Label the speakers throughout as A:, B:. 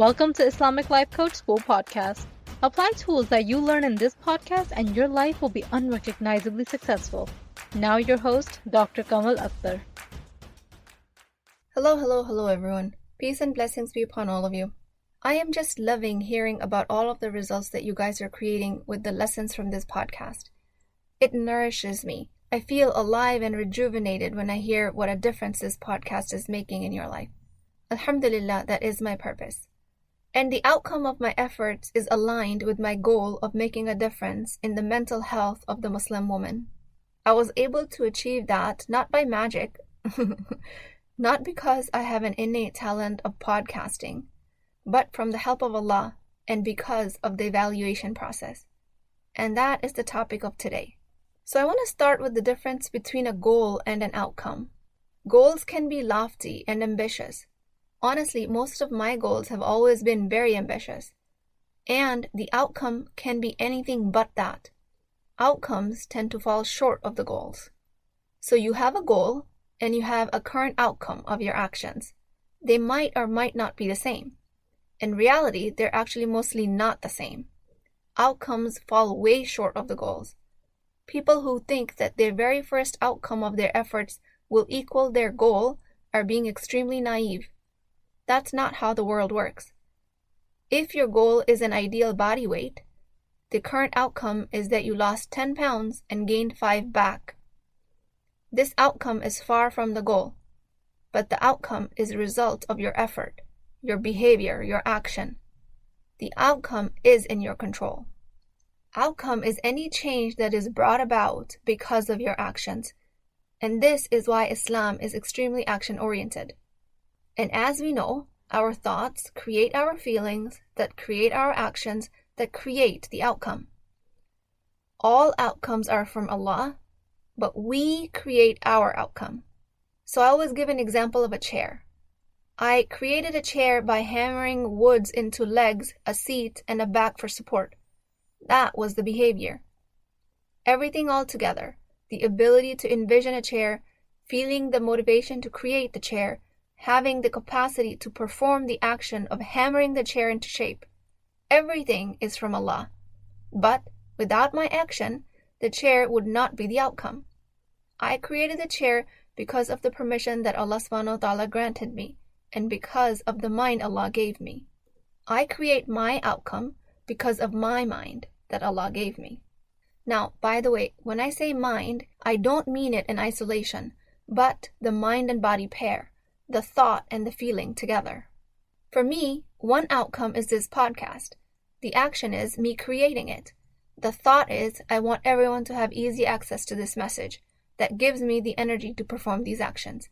A: Welcome to Islamic Life Coach School Podcast. Apply tools that you learn in this podcast and your life will be unrecognizably successful. Now your host, Dr. Kamal Akhtar.
B: Hello everyone. Peace and blessings be upon all of you. I am just loving hearing about all of the results that you guys are creating with the lessons from this podcast. It nourishes me. I feel alive and rejuvenated when I hear what a difference this podcast is making in your life. Alhamdulillah, that is my purpose. And the outcome of my efforts is aligned with my goal of making a difference in the mental health of the Muslim woman. I was able to achieve that not by magic, not because I have an innate talent of podcasting, but from the help of Allah and because of the evaluation process. And that is the topic of today. So I want to start with the difference between a goal and an outcome. Goals can be lofty and ambitious. Honestly, most of my goals have always been very ambitious. And the outcome can be anything but that. Outcomes tend to fall short of the goals. So you have a goal and you have a current outcome of your actions. They might or might not be the same. In reality, they're actually mostly not the same. Outcomes fall way short of the goals. People who think that their very first outcome of their efforts will equal their goal are being extremely naive. That's not how the world works. If your goal is an ideal body weight, the current outcome is that you lost 10 pounds and gained 5 back. This outcome is far from the goal, but the outcome is a result of your effort, your behavior, your action. The outcome is in your control. Outcome is any change that is brought about because of your actions. And this is why Islam is extremely action-oriented. And as we know, our thoughts create our feelings, that create our actions, that create the outcome. All outcomes are from Allah, but we create our outcome. So I always give an example of a chair. I created a chair by hammering woods into legs, a seat, and a back for support. That was the behavior. Everything all together, the ability to envision a chair, feeling the motivation to create the chair, having the capacity to perform the action of hammering the chair into shape. Everything is from Allah. But without my action, the chair would not be the outcome. I created the chair because of the permission that Allah subhanahu wa ta'ala granted me and because of the mind Allah gave me. I create my outcome because of my mind that Allah gave me. Now, by the way, when I say mind, I don't mean it in isolation, but the mind and body pair, the thought and the feeling together. For me, one outcome is this podcast. The action is me creating it. The thought is I want everyone to have easy access to this message that gives me the energy to perform these actions.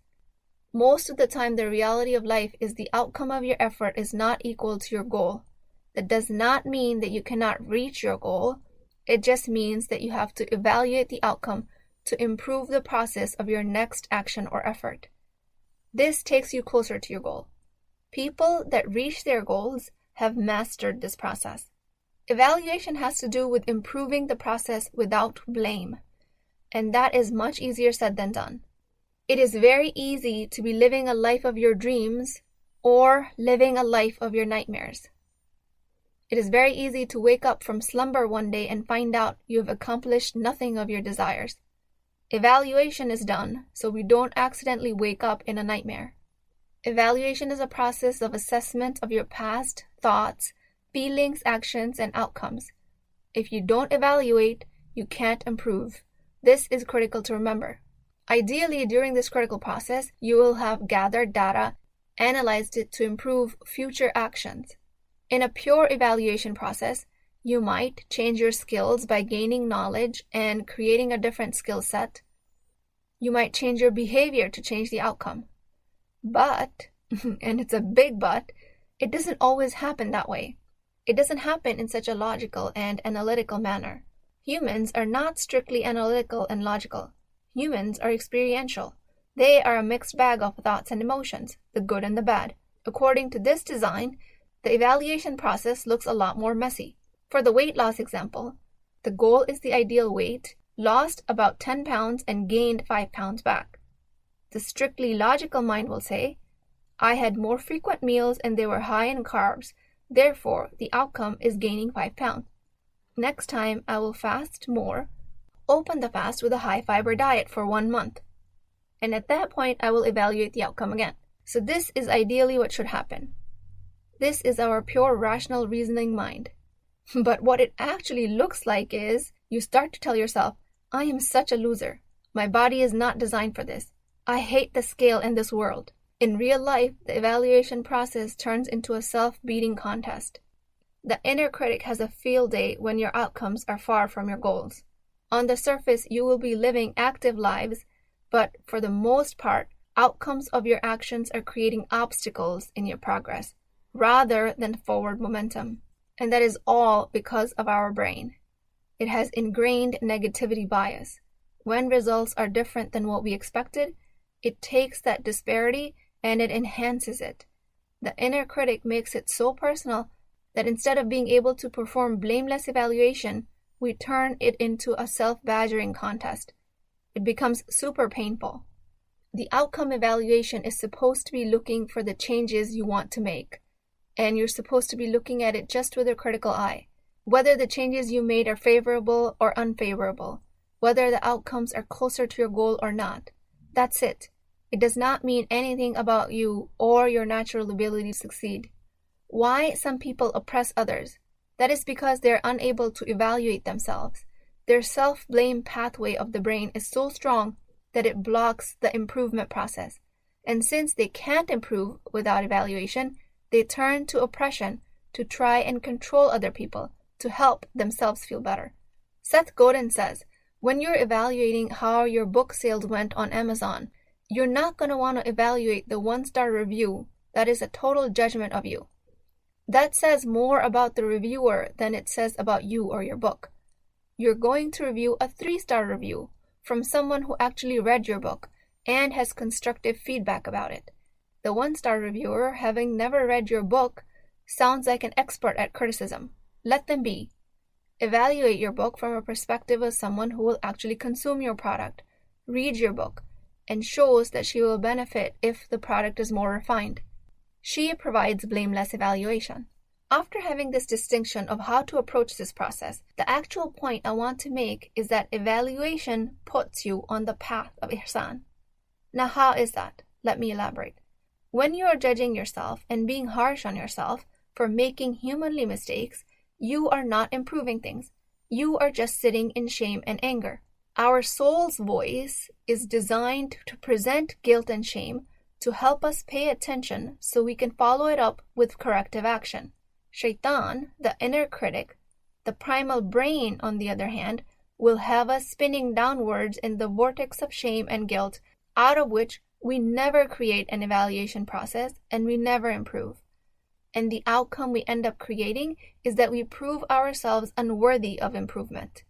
B: Most of the time, the reality of life is the outcome of your effort is not equal to your goal. That does not mean that you cannot reach your goal. It just means that you have to evaluate the outcome to improve the process of your next action or effort. This takes you closer to your goal. People that reach their goals have mastered this process. Evaluation has to do with improving the process without blame, and that is much easier said than done. It is very easy to be living a life of your dreams or living a life of your nightmares. It is very easy to wake up from slumber one day and find out you have accomplished nothing of your desires. Evaluation is done so we don't accidentally wake up in a nightmare. Evaluation is a process of assessment of your past thoughts, feelings, actions, and outcomes. If you don't evaluate, you can't improve. This is critical to remember. Ideally, during this critical process, you will have gathered data, analyzed it to improve future actions. In a pure evaluation process, you might change your skills by gaining knowledge and creating a different skill set. You might change your behavior to change the outcome. But, and it's a big but, it doesn't always happen that way. It doesn't happen in such a logical and analytical manner. Humans are not strictly analytical and logical. Humans are experiential. They are a mixed bag of thoughts and emotions, the good and the bad. According to this design, the evaluation process looks a lot more messy. For the weight loss example, the goal is the ideal weight, lost about 10 pounds and gained 5 pounds back. The strictly logical mind will say, I had more frequent meals and they were high in carbs. Therefore, the outcome is gaining 5 pounds. Next time, I will fast more, open the fast with a high fiber diet for 1 month. And at that point, I will evaluate the outcome again. So this is ideally what should happen. This is our pure rational reasoning mind. But what it actually looks like is you start to tell yourself, I am such a loser. My body is not designed for this. I hate the scale in this world. In real life, the evaluation process turns into a self-beating contest. The inner critic has a field day when your outcomes are far from your goals. On the surface, you will be living active lives, but for the most part, outcomes of your actions are creating obstacles in your progress, rather than forward momentum. And that is all because of our brain. It has ingrained negativity bias. When results are different than what we expected, it takes that disparity and it enhances it. The inner critic makes it so personal that instead of being able to perform blameless evaluation, we turn it into a self-badgering contest. It becomes super painful. The outcome evaluation is supposed to be looking for the changes you want to make, and you're supposed to be looking at it just with a critical eye. Whether the changes you made are favorable or unfavorable, whether the outcomes are closer to your goal or not. That's it. It does not mean anything about you or your natural ability to succeed. Why some people oppress others? That is because they are unable to evaluate themselves. Their self-blame pathway of the brain is so strong that it blocks the improvement process. And since they can't improve without evaluation, they turn to oppression to try and control other people to help themselves feel better. Seth Godin says, when you're evaluating how your book sales went on Amazon, you're not going to want to evaluate the 1-star review that is a total judgment of you. That says more about the reviewer than it says about you or your book. You're going to review a 3-star review from someone who actually read your book and has constructive feedback about it. The 1-star reviewer, having never read your book, sounds like an expert at criticism. Let them be. Evaluate your book from a perspective of someone who will actually consume your product, read your book, and shows that she will benefit if the product is more refined. She provides blameless evaluation. After having this distinction of how to approach this process, the actual point I want to make is that evaluation puts you on the path of Ihsan. Now, how is that? Let me elaborate. When you are judging yourself and being harsh on yourself for making humanly mistakes, you are not improving things. You are just sitting in shame and anger. Our soul's voice is designed to present guilt and shame to help us pay attention so we can follow it up with corrective action. Shaitan, the inner critic, the primal brain, on the other hand, will have us spinning downwards in the vortex of shame and guilt, out of which we never create an evaluation process and we never improve. And the outcome we end up creating is that we prove ourselves unworthy of improvement.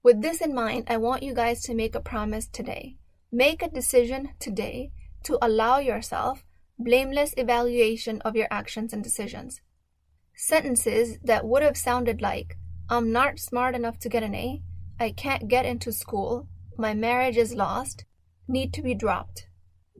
B: With this in mind, I want you guys to make a promise today. Make a decision today to allow yourself blameless evaluation of your actions and decisions. Sentences that would have sounded like, I'm not smart enough to get an A, I can't get into school, my marriage is lost, need to be dropped.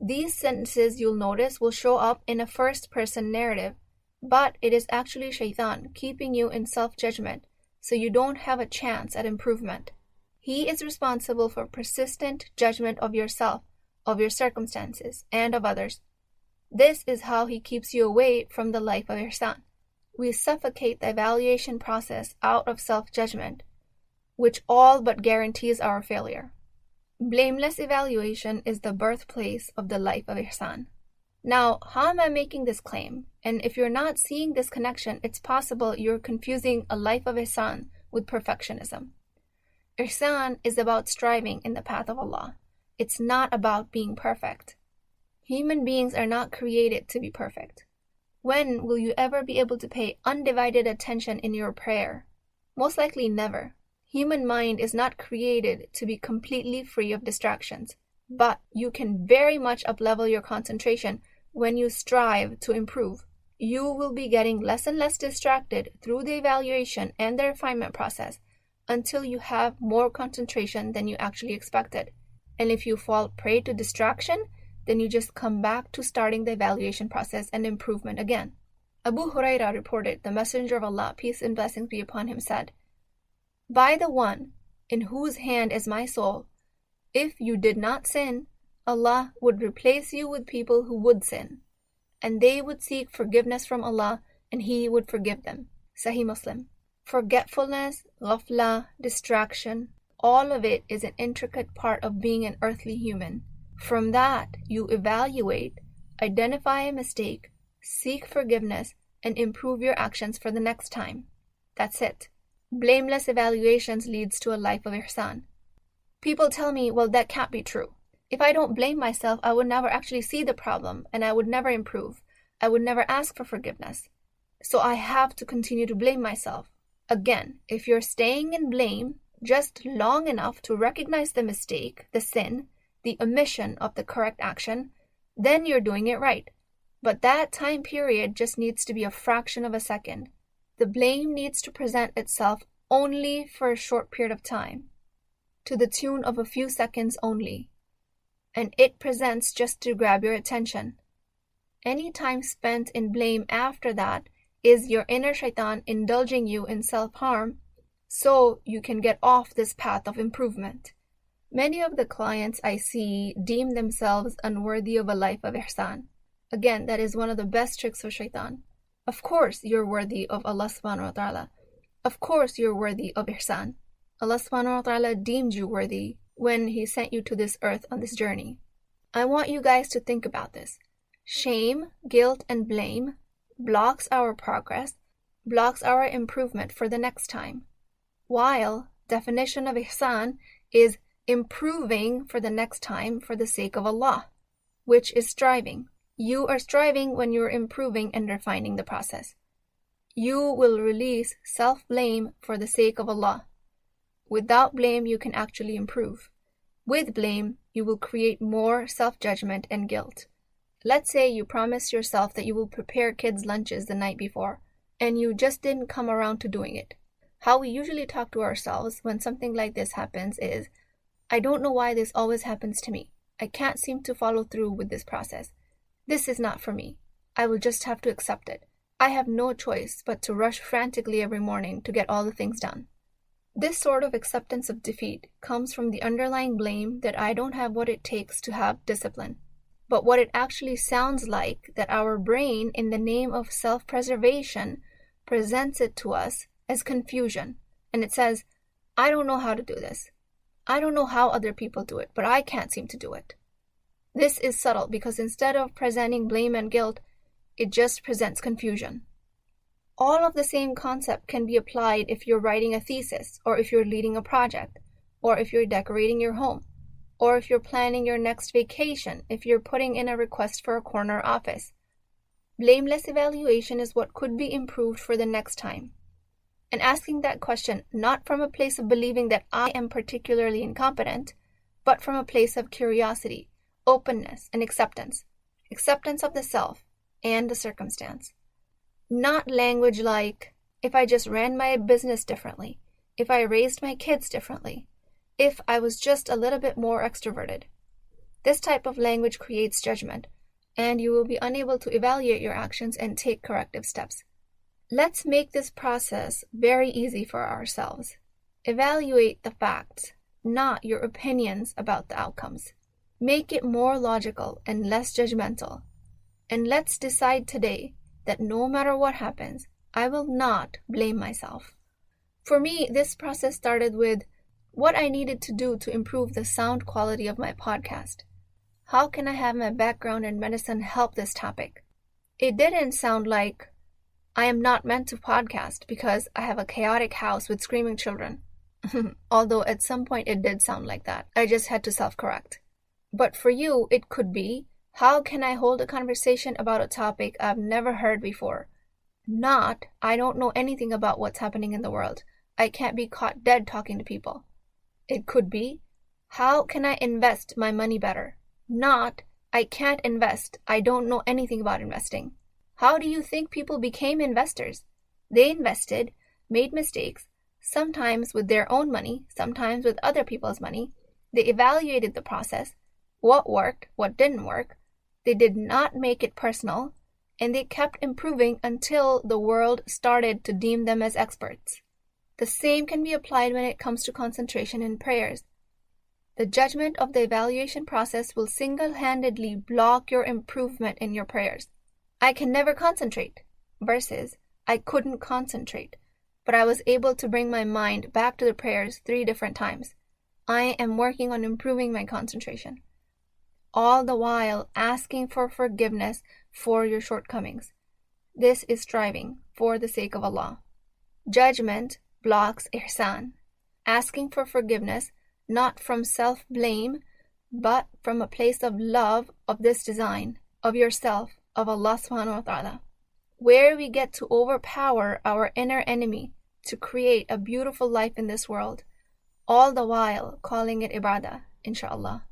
B: These sentences, you'll notice, will show up in a first-person narrative, but it is actually Shaitan keeping you in self-judgment so you don't have a chance at improvement. He is responsible for persistent judgment of yourself, of your circumstances, and of others. This is how he keeps you away from the life of Ihsan. We suffocate the evaluation process out of self-judgment, which all but guarantees our failure. Blameless evaluation is the birthplace of the life of Ihsan. Now, how am I making this claim? And if you're not seeing this connection, it's possible you're confusing a life of Ihsan with perfectionism. Ihsan is about striving in the path of Allah. It's not about being perfect. Human beings are not created to be perfect. When will you ever be able to pay undivided attention in your prayer? Most likely never. Human mind is not created to be completely free of distractions, but you can very much uplevel your concentration when you strive to improve. You will be getting less and less distracted through the evaluation and the refinement process until you have more concentration than you actually expected. And if you fall prey to distraction, then you just come back to starting the evaluation process and improvement again. Abu Hurairah reported, the Messenger of Allah, peace and blessings be upon him, said, "By the one in whose hand is my soul, if you did not sin, Allah would replace you with people who would sin, and they would seek forgiveness from Allah, and He would forgive them." Sahih Muslim. Forgetfulness, ghafla, distraction, all of it is an intricate part of being an earthly human. From that, you evaluate, identify a mistake, seek forgiveness, and improve your actions for the next time. That's it. Blameless evaluations leads to a life of ihsan. People tell me, well, that can't be true. If I don't blame myself, I would never actually see the problem, and I would never improve. I would never ask for forgiveness. So I have to continue to blame myself. Again, if you're staying in blame just long enough to recognize the mistake, the sin, the omission of the correct action, then you're doing it right. But that time period just needs to be a fraction of a second. The blame needs to present itself only for a short period of time, to the tune of a few seconds only. And it presents just to grab your attention. Any time spent in blame after that is your inner shaitan indulging you in self-harm so you can get off this path of improvement. Many of the clients I see deem themselves unworthy of a life of ihsan. Again, that is one of the best tricks of shaitan. Of course you're worthy of Allah subhanahu wa ta'ala. Of course you're worthy of ihsan. Allah subhanahu wa ta'ala deemed you worthy when He sent you to this earth on this journey. I want you guys to think about this. Shame, guilt, and blame blocks our progress, blocks our improvement for the next time. While definition of ihsan is improving for the next time for the sake of Allah, which is striving. You are striving when you're improving and refining the process. You will release self-blame for the sake of Allah. Without blame, you can actually improve. With blame, you will create more self-judgment and guilt. Let's say you promised yourself that you will prepare kids' lunches the night before, and you just didn't come around to doing it. How we usually talk to ourselves when something like this happens is, I don't know why this always happens to me. I can't seem to follow through with this process. This is not for me. I will just have to accept it. I have no choice but to rush frantically every morning to get all the things done. This sort of acceptance of defeat comes from the underlying blame that I don't have what it takes to have discipline. But what it actually sounds like that our brain, in the name of self-preservation, presents it to us as confusion. And it says, I don't know how to do this. I don't know how other people do it, but I can't seem to do it. This is subtle because instead of presenting blame and guilt, it just presents confusion. All of the same concept can be applied if you're writing a thesis, or if you're leading a project, or if you're decorating your home, or if you're planning your next vacation, if you're putting in a request for a corner office. Blameless evaluation is what could be improved for the next time. And asking that question not from a place of believing that I am particularly incompetent, but from a place of curiosity, openness, and acceptance. Acceptance of the self and the circumstance. Not language like, if I just ran my business differently, if I raised my kids differently, if I was just a little bit more extroverted. This type of language creates judgment, and you will be unable to evaluate your actions and take corrective steps. Let's make this process very easy for ourselves. Evaluate the facts, not your opinions about the outcomes. Make it more logical and less judgmental. And let's decide today that no matter what happens, I will not blame myself. For me, this process started with what I needed to do to improve the sound quality of my podcast. How can I have my background in medicine help this topic? It didn't sound like I am not meant to podcast because I have a chaotic house with screaming children. Although at some point it did sound like that. I just had to self-correct. But for you, it could be, how can I hold a conversation about a topic I've never heard before? Not, I don't know anything about what's happening in the world. I can't be caught dead talking to people. It could be, how can I invest my money better? Not, I can't invest. I don't know anything about investing. How do you think people became investors? They invested, made mistakes, sometimes with their own money, sometimes with other people's money. They evaluated the process, what worked, what didn't work. They did not make it personal, and they kept improving until the world started to deem them as experts. The same can be applied when it comes to concentration in prayers. The judgment of the evaluation process will single-handedly block your improvement in your prayers. I can never concentrate, versus I couldn't concentrate, but I was able to bring my mind back to the prayers 3 different times. I am working on improving my concentration, all the while asking for forgiveness for your shortcomings. This is striving for the sake of Allah. Judgment blocks ihsan, asking for forgiveness not from self-blame, but from a place of love of this design, of yourself, of Allah subhanahu wa ta'ala, where we get to overpower our inner enemy to create a beautiful life in this world, all the while calling it ibadah, inshallah.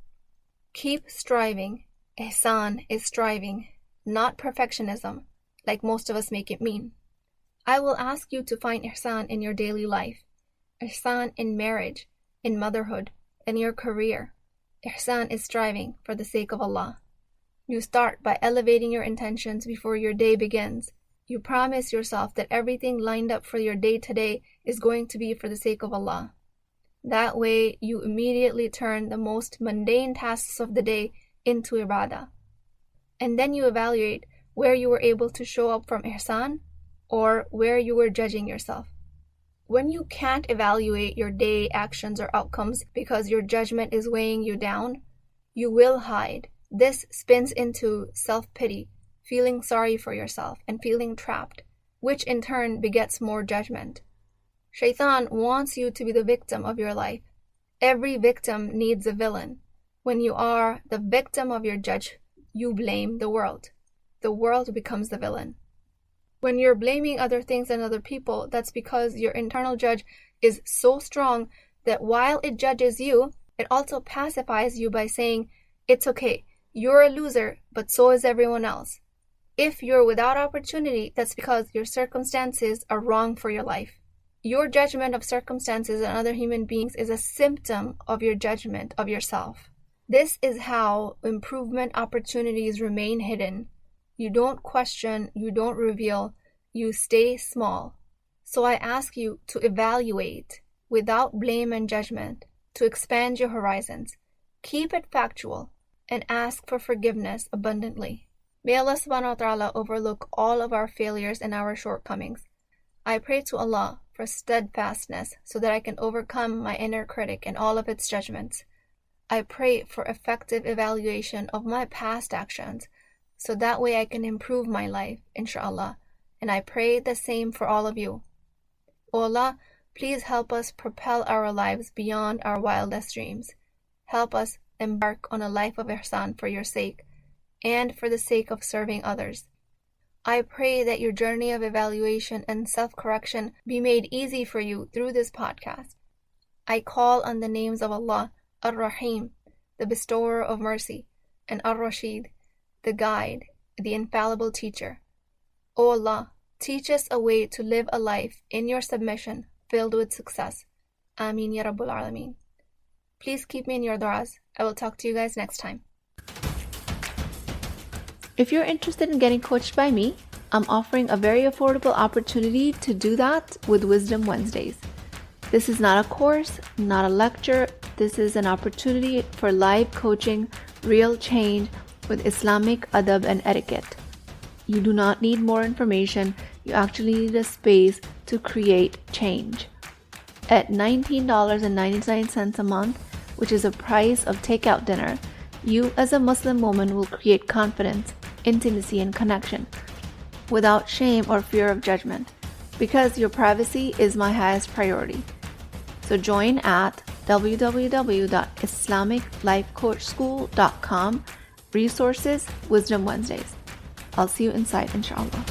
B: Keep striving. Ihsan is striving, not perfectionism, like most of us make it mean. I will ask you to find ihsan in your daily life, ihsan in marriage, in motherhood, in your career. Ihsan is striving for the sake of Allah. You start by elevating your intentions before your day begins. You promise yourself that everything lined up for your day today is going to be for the sake of Allah. That way, you immediately turn the most mundane tasks of the day into ibadah. And then you evaluate where you were able to show up from ihsan or where you were judging yourself. When you can't evaluate your day actions or outcomes because your judgment is weighing you down, you will hide. This spins into self-pity, feeling sorry for yourself, and feeling trapped, which in turn begets more judgment. Shaitan wants you to be the victim of your life. Every victim needs a villain. When you are the victim of your judge, you blame the world. The world becomes the villain. When you're blaming other things and other people, that's because your internal judge is so strong that while it judges you, it also pacifies you by saying, it's okay, you're a loser, but so is everyone else. If you're without opportunity, that's because your circumstances are wrong for your life. Your judgment of circumstances and other human beings is a symptom of your judgment of yourself. This is how improvement opportunities remain hidden. You don't question, you don't reveal, you stay small. So I ask you to evaluate without blame and judgment, to expand your horizons. Keep it factual and ask for forgiveness abundantly. May Allah subhanahu wa ta'ala overlook all of our failures and our shortcomings. I pray to Allah for steadfastness so that I can overcome my inner critic and all of its judgments. I pray for effective evaluation of my past actions so that way I can improve my life, inshallah. And I pray the same for all of you. O Allah, please help us propel our lives beyond our wildest dreams. Help us embark on a life of ihsan for your sake and for the sake of serving others. I pray that your journey of evaluation and self-correction be made easy for you through this podcast. I call on the names of Allah, Ar-Rahim, the bestower of mercy, and Ar-Rashid, the guide, the infallible teacher. O Allah, teach us a way to live a life in your submission filled with success. Ameen Ya Rabbul Alameen. Please keep me in your du'as. I will talk to you guys next time. If you're interested in getting coached by me, I'm offering a very affordable opportunity to do that with Wisdom Wednesdays. This is not a course, not a lecture. This is an opportunity for live coaching, real change with Islamic adab and etiquette. You do not need more information. You actually need a space to create change. At $19.99 a month, which is the price of takeout dinner, you as a Muslim woman will create confidence, intimacy, and connection without shame or fear of judgment, because your privacy is my highest priority. So join at www.islamiclifecoachschool.com, resources, Wisdom Wednesdays. I'll see you inside, inshallah.